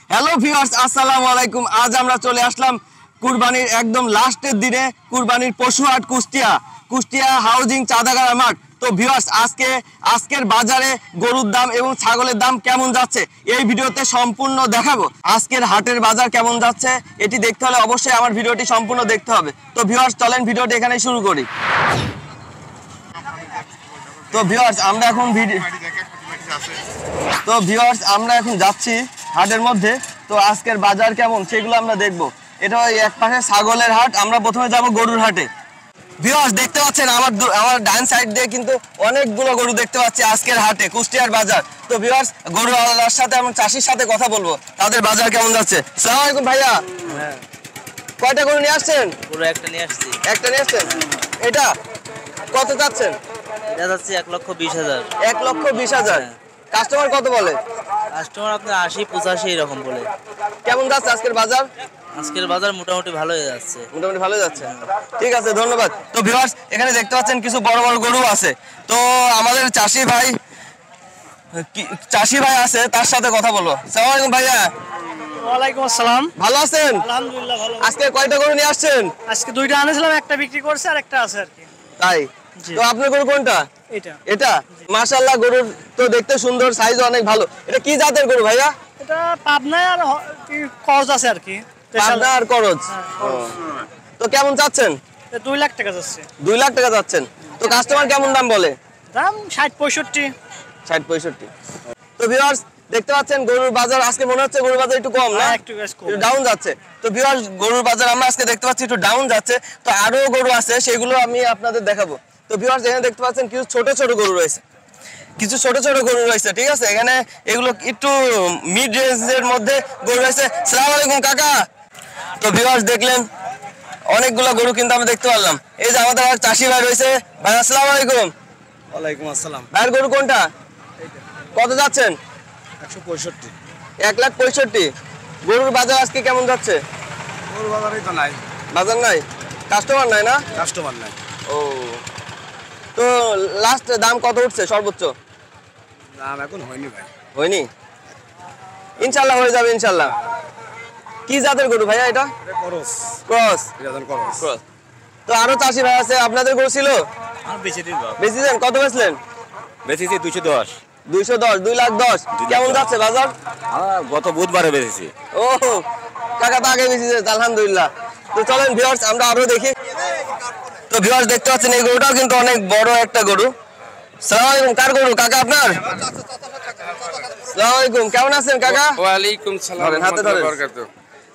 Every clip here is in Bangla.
হ্যালো ভিউয়ার্স, আসসালামু আলাইকুম। আজ আমরা চলে আসলাম কুরবানির একদম লাস্টের দিনে কুরবানির পশুহাট কুষ্টিয়া হাউজিং চাঁদাগাড়া মাঠ। তো ভিউয়ার্স, আজকের বাজারে গরুর দাম এবং ছাগলের দাম কেমন যাচ্ছে এই ভিডিওতে সম্পূর্ণ দেখাবো। আজকের হাটের বাজার কেমন যাচ্ছে এটি দেখতে হলে অবশ্যই আমার ভিডিওটি সম্পূর্ণ দেখতে হবে। তো ভিউয়ার্স, চলেন ভিডিওটি এখানে শুরু করি। তো ভিউয়ার্স, আমরা এখন যাচ্ছি হাটের মধ্যে। তো আজকের বাজার কেমন সেগুলো আমরা দেখবো। এটা এক পাশে ছাগলের হাট, আমরা প্রথমে যাব গরুর হাটে। ভিউয়ার্স, দেখতে পাচ্ছেন আমার ডান সাইড দিয়ে কিন্তু অনেকগুলো গরু দেখতে পাচ্ছি আজকের হাটে কুষ্টিয়ার বাজার। তো ভিউয়ার্স, গরুওয়ালার সাথে এবং চাষির সাথে কথা বলবো, তাদের বাজার কেমন যাচ্ছে। আসসালামু আলাইকুম ভাইয়া। কয়টা গরু নিয়ে আসছেন? একটা নিয়ে আসছি। একটা নিয়ে আসছেন। এটা কত যাচ্ছেন? এটা যাচ্ছে 1,20,000। 1,20,000। কাস্টমার কত বলে? কাস্টমার আপনার 80-85 এরকম বলে। কেমন যাচ্ছে আজকের বাজার? আজকের বাজার মোটামুটি ভালোই যাচ্ছে। মোটামুটি ভালো যাচ্ছে, ঠিক আছে, ধন্যবাদ। তো ভিউয়ার্স, এখানে দেখতে পাচ্ছেন কিছু বড় বড় গরু আছে। তো আমাদের চাষি ভাই আছে, তার সাথে কথা বলবো। আসসালামু আলাইকুম ভাইয়া। ওয়ালাইকুম আসসালাম। ভালো আছেন? আলহামদুলিল্লাহ ভালো। আজকে কয়টা গরু নিয়ে আসছেন? আজকে দুইটা আনেছিলাম, একটা বিক্রি করছে আর একটা আছে আর কি। তাই? তো আপনার গরু কোনটা? এটা মাশাআল্লাহ, গরুর তো দেখতে সুন্দর, সাইজ অনেক ভালো। এটা কি জাতের গরু ভাইয়া? এটা পাবনা আর করজ আছে আর কি। পাবনা আর করজ। তো কেমন চাচ্ছেন? 2 লাখ টাকা যাচ্ছে। 2 লাখ টাকা যাচ্ছেন। তো কাস্টমার কেমন দাম বলে? দাম 60-65। 60-65। তো ভিউয়ার্স, দেখতে পাচ্ছেন গরুর বাজার আজকে মনে হচ্ছে গরুর বাজার একটু কম না, একটু ডাউন যাচ্ছে। তো ভিউয়ার্স, গরুর বাজার আমরা আজকে দেখতে পাচ্ছি একটু ডাউন যাচ্ছে। তো আরো গরু আছে, সেগুলো আমি আপনাদের দেখাবো। তো ভিউয়ার্স, এখানে দেখতে পাচ্ছেন কিছু ছোট ছোট গরু রয়েছে, ঠিক আছে। এখানে এগুলো একটু মিড রেঞ্জের মধ্যে গরু রয়েছে। আসসালামু আলাইকুম কাকা। তো ভিউয়ার্স, দেখলেন অনেকগুলো গরু কিন্তু আমরা দেখতে পারলাম। এই যে আমাদের চাষি ভাই রয়েছে। ভাই আসসালামু আলাইকুম। ওয়ালাইকুম আসসালাম। ভাইয়ের গরু কোনটা? কত যাচ্ছেন? 165। 1,65,000। গরুর বাজার আজকে কেমন যাচ্ছে? গরুর বাজারই তো নাই। বাজার নাই, কাস্টমার নাই না? কাস্টমার নাই। ও, তো লাস্ট দাম কত উঠছে সর্বোচ্চ? দাম এখন হয়নি ভাই। হয়নি? ইনশাআল্লাহ হয়ে যাবে ইনশাআল্লাহ। কি জাতের গরু ভাইয়া এটা? ক্রস। ক্রস। ক্রস। তো আরো চাষি ভাই আছে, আপনাদের গরু ছিল? আর বেশি দিন বাবা। বেচেছেন? কত বেচলেন? বেচেছি 210। 210, 2,10,000। কেমন যাচ্ছে বাজার? গত বুধবারে বেচেছি। ও কাকা, তো আগে বেচেছে, আলহামদুলিল্লাহ। তো চলেন ভিউয়ার্স, আমরা আরো দেখি। তো ভিউয়ার্স, দেখতে পাচ্ছেন এই গরুটাও কিন্তু অনেক বড় একটা গরু। আসসালামু আলাইকুম। কার গরু কাকা আপনার? আসসালামু আলাইকুম, কেমন আছেন কাকা? ওয়ালাইকুম সালাম। হাতে ধরেন।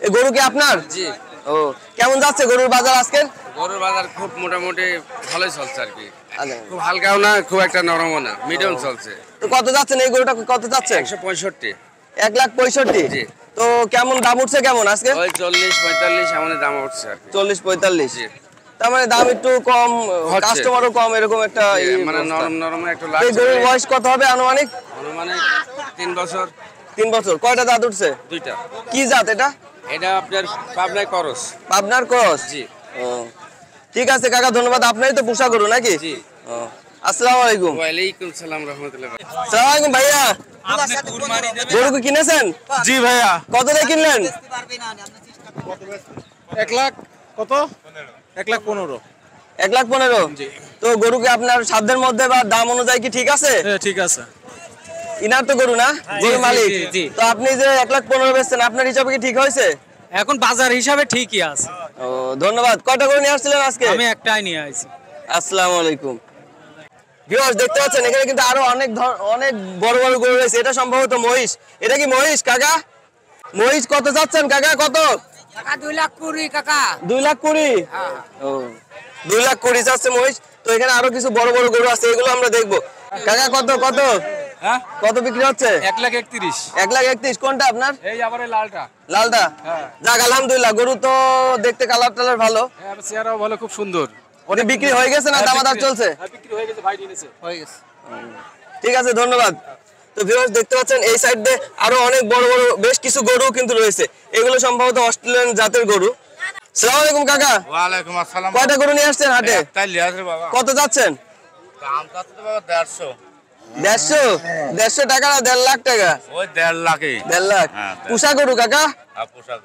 এই গরু কি আপনার? জি। ও, কেমন যাচ্ছে গরুর বাজার আজকে? গরুর বাজার খুব মোটামুটি ভালোই চলছে আর কি। খুব হালকাও না, খুব একটা নরমও না, মিডিয়াম চলছে। তো কত যাচ্ছেন এই গরুটা, কত যাচ্ছেন? 165। 1,65,000। জি। তো কেমন দাম উঠছে কেমন আজকে? ওই 40-45 এমন দাম উঠছে আর কি। 40-45। জি। তার মানে দাম একটু কম, হচ্ছে। কাস্টমারও কম, এরকম একটা মানে নরম একটু এই লাগছে। গরুর বয়স কত হবে আনুমানিক? মানে 3 বছর। 3 বছর। কয়টা দাঁত উঠছে? 2টা। কি জাত এটা? এটা আপনার পাবনায় করস। পাবনার ক্রস। জি। ও, ঠিক আছে কাকা, ধন্যবাদ। আপনারই তো পোষা গরু নাকি? জি। ও, আসসালামু আলাইকুম। ওয়ালাইকুম সালাম রাহমাতুল্লাহ। আসসালামু আলাইকুম ভাইয়া। গরু কি কিনেছেন? জি ভাইয়া। কত দিয়ে কিনলেন? 1 লাখ কত? 1,15,000। 1,15,000। তো গরু কি আপনার সাধ্যের মধ্যে বা দাম অনুযায়ী কি ঠিক আছে? হ্যাঁ ঠিক আছে। ইনার তো গরু না, গরু মালিক। তো আপনি যে 1,15,000 বেচছেন, আপনার হিসাবে কি ঠিক হয়েছে? এখন বাজার হিসাবে ঠিকই আছে। ও, ধন্যবাদ। কয়টা গরু নিয়ে আসছিলেন আজকে? আমি একটাই নিয়ে আইছি। আসসালামু আলাইকুম। ভিউয়ার্স, দেখতে পাচ্ছেন এখানে কিন্তু আরো অনেক বড় বড় গরু রয়েছে। এটা সম্ভবত মহিষ। এটা কি মহিষ কাকা? মহিষ কত যাচ্ছেন কাকা? কত? কাকা 2,20,000 কাকা। 2,20,000। ও, 2,20,000 যাচ্ছে মহিষ। তো এখানে আরো কিছু বড় বড় গরু আছে, এগুলো আমরা দেখবো। কাকা কত? হ্যাঁ? কত বিক্রি হচ্ছে? 1,31,000। 1,31,000। কোনটা আপনার? এই আবার এই লালটা। লালটা? হ্যাঁ। যাক আলহামদুলিল্লাহ, গরু তো দেখতে কালার টালার ভালো। হ্যাঁ, চেহারাও ভালো, খুব সুন্দর। ওটা বিক্রি হয়ে গেছে না দামাদার চলছে? হ্যাঁ বিক্রি হয়ে গেছে, ভাই নিয়েছে। হয়ে গেছে। ঠিক আছে, ধন্যবাদ। তো ভিউয়ার্স, দেখতে পাচ্ছেন এই সাইড দিয়ে আরো অনেক বড় বড় বেশ কিছু গরু কিন্তু রয়েছে। এগুলো সম্ভবত অস্ট্রেলিয়ান জাতের গরু। আসসালামু আলাইকুম কাকা। ওয়ালাইকুম আসসালাম। কয়টা গরু নিয়ে আসছেন হাটে? তাই লিয়াছে বাবা। কত যাচ্ছেন? দাম কত তো বাবা? 150। 150 টাকা না 1.5 লাখ টাকা? ওই 1.5 লাখই। 1.5 লাখ। হ্যাঁ, পুষা গরু কাকা? পোশাক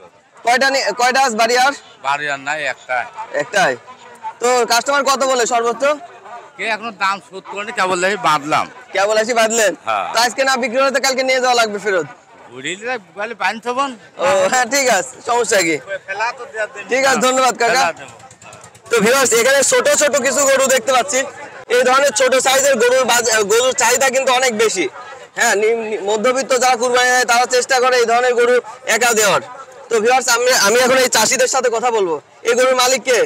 কয়টা আজ বাড়ি আর? বাড়ি আর নাই, একটা। একটাই। তো কাস্টমার কত বলে সর্বোচ্চ? কে এখনো দাম শোধ করেনি, কেবল দেখি বাঁধলাম। কেবল আসি বাঁধলেন? হ্যাঁ। তো আজকে না বিক্রি হলে তো কালকে নিয়ে যাওয়া লাগবে ফেরত। ঘুরিলে বলে বাঁধ থবন। ও হ্যাঁ ঠিক আছে, সমস্যা কি? ঠিক আছে, ধন্যবাদ কাকা। তো ভিউয়ার্স, এখানে ছোট ছোট কিছু গরু দেখতে পাচ্ছি। এই ধরনের ছোট সাইজের গরুর চাহিদা কিন্তু অনেক বেশি। হ্যাঁ, মধ্যবিত্ত যারা কুরবানি দেয় তারা চেষ্টা করে এই ধরনের গরু একা দেওয়ার। তো ভিউয়ার্স, আমি এখন এই চাষিদের সাথে কথা বলবো। এই গরুর মালিক কে?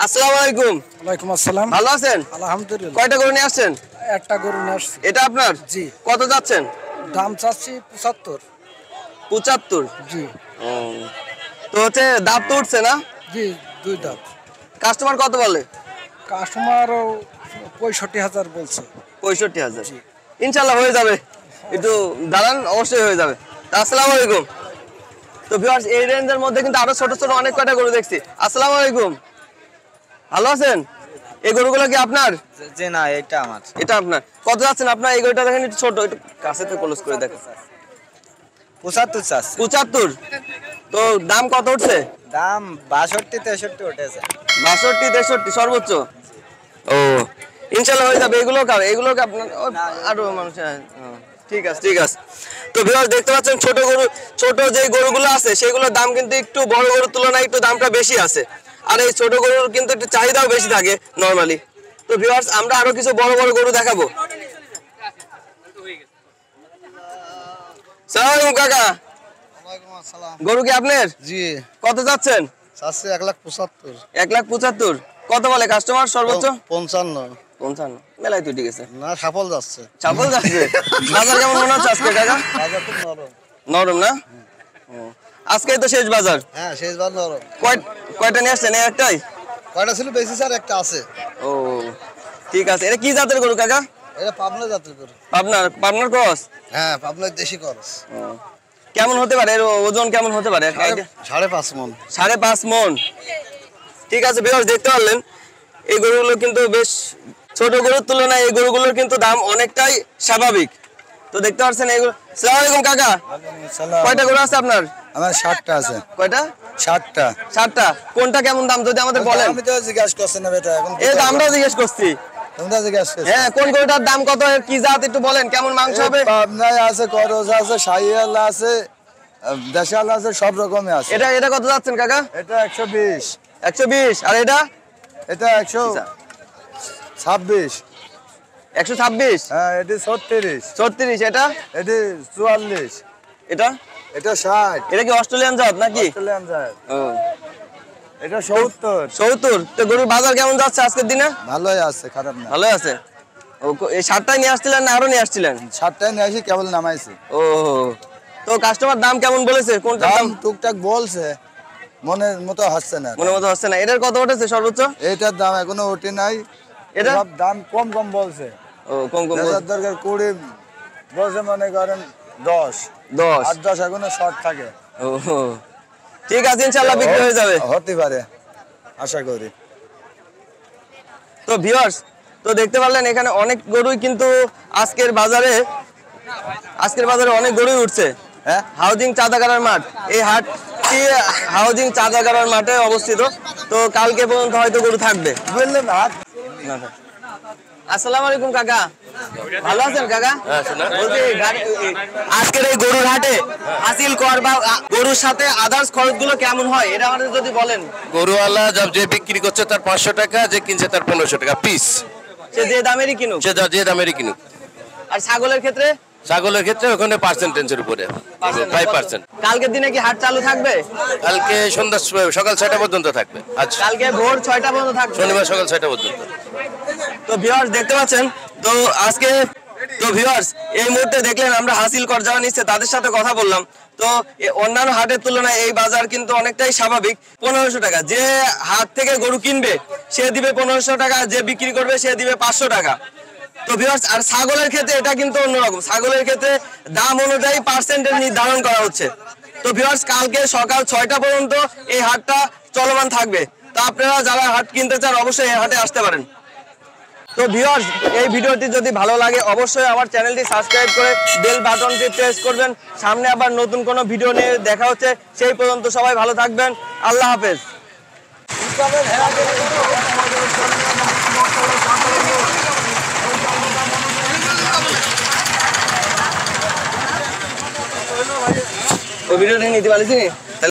আসসালামু আলাইকুম। ওয়ালাইকুম আসসালাম। ভালো আছেন? আলহামদুলিল্লাহ। কয়টা গরু নিয়ে আসছেন? একটা গরু নিয়ে আসছি। এটা আপনার? জি। কত যাচ্ছেন? দাম চাচ্ছি 75। 75? জি তো হচ্ছে দাঁত তো উঠছে না? জি, 2 দাঁত। কাস্টমার কত বলে? কাস্টমারও 65,000 বলছে। 65,000? ইনশাল্লাহ হয়ে যাবে, একটু দাঁড়ান, অবশ্যই হয়ে যাবে। আসসালামু আলাইকুম। তো ভিউয়ার্স, এই রেঞ্জের মধ্যে কিন্তু আরো ছোট ছোট অনেক কয়টা গরু দেখছি। আসসালামু আলাইকুম, ভালো আছেন? এই গরুগুলো কি আপনার? জি না, এটা আমার। এটা আপনার। কত যাচ্ছেন আপনার? এই গরুটা দেখেন, একটু ছোট, একটু কাছে থেকে ক্লোজ করে দেখেন। 75 চাষ। 75? তো দাম কত উঠছে? দাম 62-63 উঠেছে। 62-63 সর্বোচ্চ? ও, ইনশাল্লাহ হয়ে যাবে। এগুলো আপনার আরো মানুষ? ঠিক আছে ঠিক আছে। তো ভিউয়ার্স, দেখতে পাচ্ছেন ছোট যে গরুগুলো আছে সেগুলোর দাম কিন্তু একটু বড় গরুর তুলনায় একটু দামটা বেশি আছে। আর এই ছোট গরুর কিন্তু একটু চাহিদাও বেশি থাকে নরমালি। তো ভিউয়ার্স, আমরা আরো কিছু বড় বড় গরু দেখাবো। সালাম আলাইকুম কাকা। ওয়ালাইকুম আসসালাম। গরু কি আপনার? জি। কত যাচ্ছেন? চাচ্ছি 1,75,000। 1,75,000? কত বলে কাস্টমার সর্বোচ্চ? 55। 55? মেলায় তো ঠিক আছে। না, সাফল যাচ্ছে। চাপল যাচ্ছে? বাজার কেমন মনে হচ্ছে আজকে কাকা? বাজার খুব নরম। নরম না? আজকেই তো শেষ বাজার। হ্যাঁ, শেষবার নরম। কয়টা নিয়ে আসছেন? একটাই? কয়টা ছিল বেশি স্যার? একটা আছে। ও ঠিক আছে। এটা কি জাতের গরু কাকা? এটা পাবনা জাতের গরু। পাবনার ক্রস? হ্যাঁ, পাবনার দেশি খরচ। কেমন হতে পারে এর ওজন? কেমন হতে পারে? 5.5 মণ। 5.5 মণ? ঠিক আছে ভিউয়ার্স, দেখতে পারলেন এই গরুগুলো কিন্তু বেশ ছোট গরুর তুলনায় এই গরুগুলোর কিন্তু দাম অনেকটাই স্বাভাবিক। তো দেখতে পাচ্ছেন এগুলো। আসসালামু আলাইকুম কাকা, কয়টা গরু আছে আপনার? আমার 60টা আছে। কয়টা? 60টা। 60টা? কোনটা কেমন দাম যদি আমাদের বলেন? আমি তো জিজ্ঞাসা করছি না বেটা, এখন এই তো আমরাও জিজ্ঞেস করছি। তোমরা জিজ্ঞাসা করছো। হ্যাঁ, কোন গরুটার দাম কত, এর কি জাত একটু বলেন, কেমন মাংস হবে? পাবনায় আছে, করজ আছে, শাহিওয়াল আছে, দেশাল আছে, সব রকমই আছে। এটা কত যাচ্ছেন কাকা? এটা 120। 120? আর এটা? এটা 126। 126? হ্যাঁ, এটা 36। 36? এটা? এটা 44। এটা? এটা 60। এটা কি অস্ট্রেলিয়ান জাত নাকি? অস্ট্রেলিয়ান জাত। ও, এটা 70। 70? তো গরুর বাজার কেমন যাচ্ছে আজকের দিনে? ভালোই আছে, খারাপ না। ভালো আছে। ও, এই 60টাই নিয়ে আসছিলেন না আরো নিয়ে আসছিলেন? 60টাই নিয়ে আসি, কেবল নামাইছি। ও, তো কাস্টমার দাম কেমন বলেছে? কোনটা দাম দাম টুকটাক বলছে, মনের মতো হচ্ছে না। মনে মতো হচ্ছে না। এটার কত উঠেছে সর্বোচ্চ? এটার দাম এখনো ওঠে নাই। এটা? সব দাম কম কম বলছে। ও, কম দেশের দরকার 20 বলছে, মনে করেন 10। 10? 8-10 এখনো শর্ট থাকে। ও, ঠিক আছে, ইনশাআল্লাহ বিক্রি হয়ে যাবে। হতে পারে, আশা করি। তো ভিউয়ার্স, তো দেখতে পারলেন এখানে অনেক গরুই কিন্তু আজকের বাজারে অনেক গরুই উঠছে। হ্যাঁ, হাউজিং চাঁদাগাড়ার মাঠ, এই হাটটি হাউজিং চাঁদাগাড়ার মাঠে অবস্থিত। তো কালকে পর্যন্ত হয়তো গরু থাকবে, বুঝলেন? হাট। আসসালামু আলাইকুম কাকা, ভালো আছেন কাকা? বলছি আজকের এই গরুর হাটে হাসিল কর বা গরুর সাথে আদার্স খরচগুলো কেমন হয় এটা আমাদের যদি বলেন। গরুওয়ালা যে বিক্রি করছে তার 500 টাকা, যে কিনছে তার 1500 টাকা পিস। সে যে দামেরই কিনুক? সে যে দামেরই কিনুক। আর ছাগলের ক্ষেত্রে? ছাগলের ক্ষেত্রে ওখানে পার্সেন্টেজের উপরে 5%। কালকের দিনে কি হাট চালু থাকবে? কালকে সকাল 6টা পর্যন্ত থাকবে। আচ্ছা, কালকে ভোর 6টা পর্যন্ত থাকবে, শনিবার সকাল 6টা পর্যন্ত। তো ভিউয়ার্স দেখতে পাচ্ছেন, তো আজকে তো ভিউয়ার্স এই মুহূর্তে দেখলেন আমরা হাসিল কর যারা নিচ্ছে তাদের সাথে কথা বললাম। তো অন্যান্য হাটের তুলনায় এই বাজার কিন্তু অনেকটাই স্বাভাবিক। 1500 টাকা যে হাট থেকে গরু কিনবে সে দিবে 1500 টাকা, যে বিক্রি করবে সে দিবে 500 টাকা। তো ভিউয়ার্স, আর ছাগলের ক্ষেত্রে এটা কিন্তু অন্যরকম। ছাগলের ক্ষেত্রে দাম অনুযায়ী পার্সেন্টেজ নির্ধারণ করা হচ্ছে। তো ভিউয়ার্স, কালকে সকাল 6টা পর্যন্ত এই হাটটা চলমান থাকবে। তো আপনারা যারা হাট কিনতে চান অবশ্যই এই হাটে আসতে পারেন। তো ভিউয়ার্স, এই ভিডিওটি যদি ভালো লাগে অবশ্যই আমার চ্যানেলটি সাবস্ক্রাইব করে বেল বাটনটি প্রেস করবেন। সামনে আবার নতুন কোনো ভিডিও নিয়ে দেখা হচ্ছে, সেই পর্যন্ত সবাই ভালো থাকবেন। আল্লাহ হাফেজ। ওই ভিডিওটা নিতে পারিস?